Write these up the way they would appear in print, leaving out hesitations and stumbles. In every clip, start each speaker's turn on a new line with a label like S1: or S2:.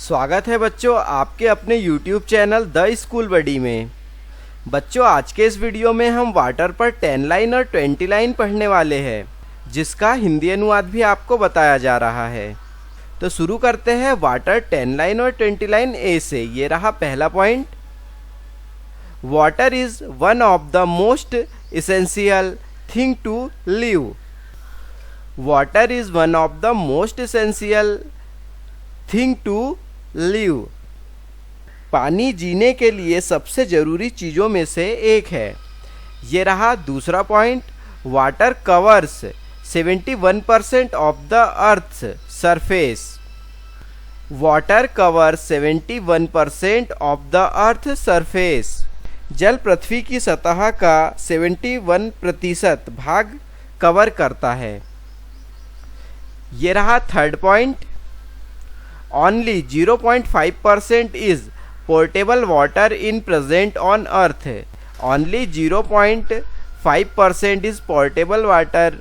S1: स्वागत है बच्चों आपके अपने YouTube चैनल द स्कूल बडी में। बच्चों आज के इस वीडियो में हम वाटर पर 10 लाइन और 20 लाइन पढ़ने वाले हैं, जिसका हिंदी अनुवाद भी आपको बताया जा रहा है। तो शुरू करते हैं वाटर 10 लाइन और 20 लाइन ए से। ये रहा पहला point. Water is one of the most essential thing to live. Water is one of the most essential thing to live. पानी जीने के लिए सबसे ज़रूरी चीज़ों में से एक है। ये रहा दूसरा point. Water covers 71% of the earth's surface. Water covers 71% of the earth surface. जल पृथ्वी की सतह का 71% भाग कवर करता है। ये रहा third point. Only 0.5% is portable water in present on earth. Only 0.5% is portable water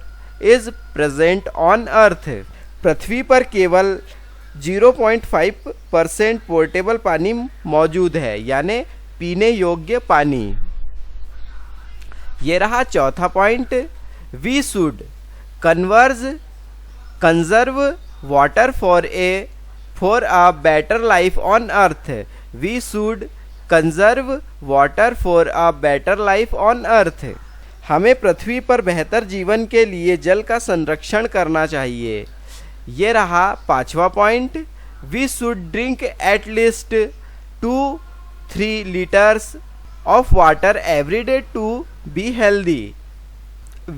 S1: is present on earth. पृथ्वी पर केवल 0.5% पोर्टेबल पानी मौजूद है, यानी पीने योग्य पानी। ये रहा चौथा point. We should conserve water for a better life on earth. We should conserve water for a better life on earth. हमें पृथ्वी पर बेहतर जीवन के लिए जल का संरक्षण करना चाहिए। ये रहा पांचवा point. We should drink at least 2-3 liters of water every day to be healthy.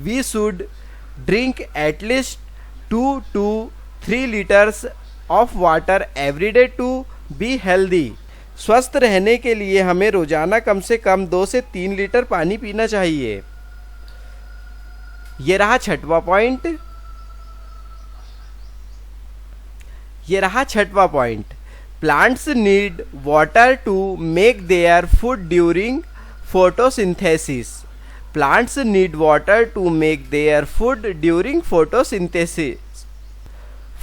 S1: We should drink at least 2 to 3 liters of water every day to be healthy. स्वस्थ रहने के लिए हमें रोजाना कम से कम 2 से 3 लीटर पानी पीना चाहिए। ये रहा छठवां point. Plants need water to make their food during photosynthesis. Plants need water to make their food during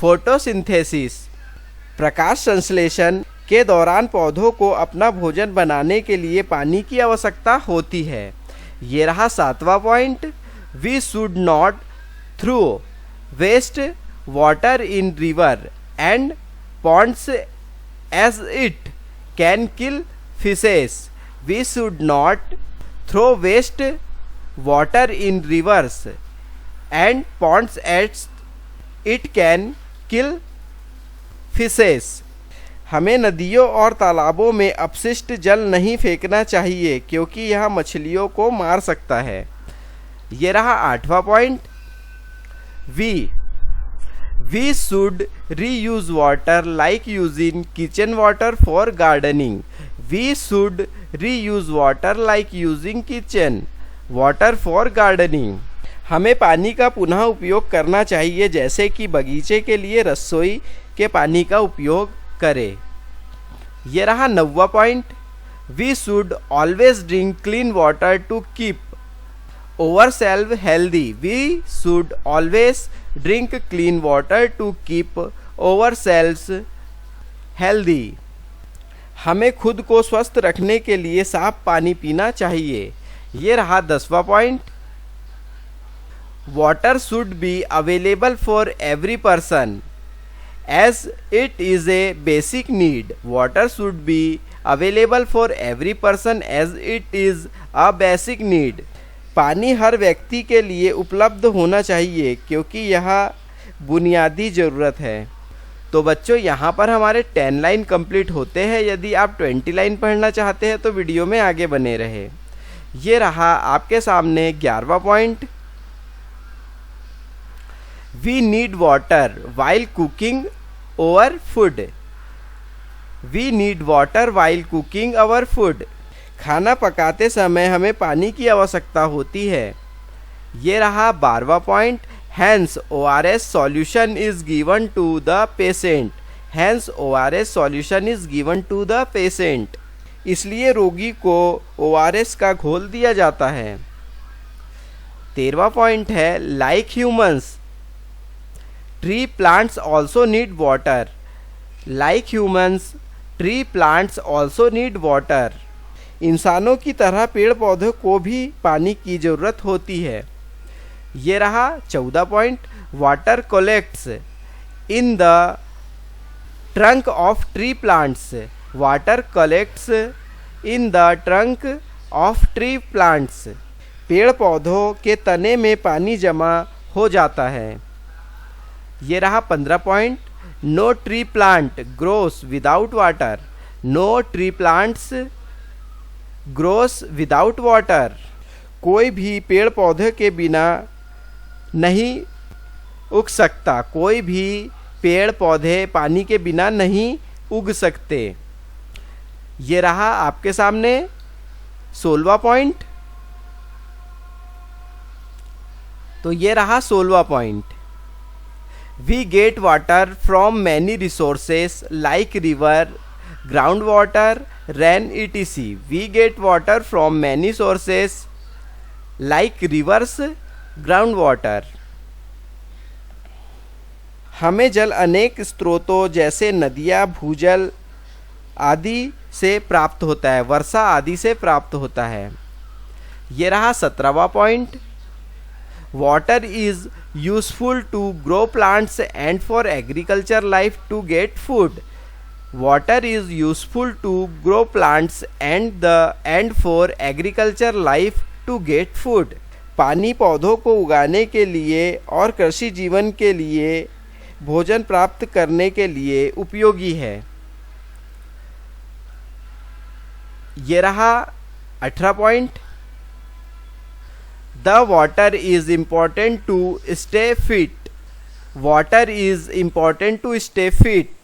S1: photosynthesis प्रकाश संश्लेषण के दौरान पौधों को अपना भोजन बनाने के लिए पानी की आवश्यकता होती है। ये रहा सातवां point. We should not throw waste water in river and ponds as it can kill fishes. We should not throw waste water in rivers and ponds as it can kill fishes. हमें नदियों और तालाबों में अपशिष्ट जल नहीं फेंकना चाहिए, क्योंकि यह मछलियों को मार सकता है। ये रहा आठवां point. We should reuse water like using kitchen water for gardening. We should reuse water like using kitchen water for gardening. हमें पानी का पुनः उपयोग करना चाहिए, जैसे कि बगीचे के लिए रसोई के पानी का उपयोग करें। यह रहा 9वां point. We should always drink clean water to keep ourselves healthy. We should always drink clean water to keep ourselves healthy. हमें खुद को स्वस्थ रखने के लिए साफ पानी पीना चाहिए। ये रहा 10वां point. Water should be available for every person as it is a basic need. Water should be available for every person as it is a basic need. पानी हर व्यक्ति के लिए उपलब्ध होना चाहिए, क्योंकि यह बुनियादी ज़रूरत है। तो बच्चों यहाँ पर हमारे 10 लाइन कंप्लीट होते हैं। यदि आप 20 लाइन पढ़ना चाहते हैं तो वीडियो में आगे बने रहे। ये रहा आपके सामने 11वां point. We need water while cooking our food. We need water while cooking our food. खाना पकाते समय हमें पानी की आवश्यकता होती है। ये रहा 12वां point. Hence ORS solution is given to the patient. Hence ORS solution is given to the patient. इसलिए रोगी को ORS का घोल दिया जाता है। 13वां पॉइंट है like humans, tree plants also need water. Like humans tree plants also need water. इंसानों की तरह पेड़ पौधों को भी पानी की ज़रूरत होती है। ये रहा 14 point. Water collects in the trunk of tree plants. Water collects in the trunk of tree plants. पेड़ पौधों के तने में पानी जमा हो जाता है। ये रहा 15 point. No tree plant grows without water. No tree plants grows without water. कोई भी पेड़ पौधे के बिना नहीं उग सकता। कोई भी पेड़ पौधे पानी के बिना नहीं उग सकते। ये रहा आपके सामने 16वां पॉइंट। तो ये रहा 16वां point. We get water from many resources like river, ground water, rain etc. We get water from many sources like rivers, ground water. हमें जल अनेक स्रोतों जैसे नदियाँ, भूजल आदि से प्राप्त होता है, वर्षा आदि से प्राप्त होता है। ये रहा 17वां point. Water is useful to grow plants and for agriculture life to get food. Water is useful to grow plants and for agriculture life to get food. पानी पौधों को उगाने के लिए और कृषि जीवन के लिए भोजन प्राप्त करने के लिए उपयोगी है। ये रहा 18 point. The water is important to stay fit. Water is important to stay fit.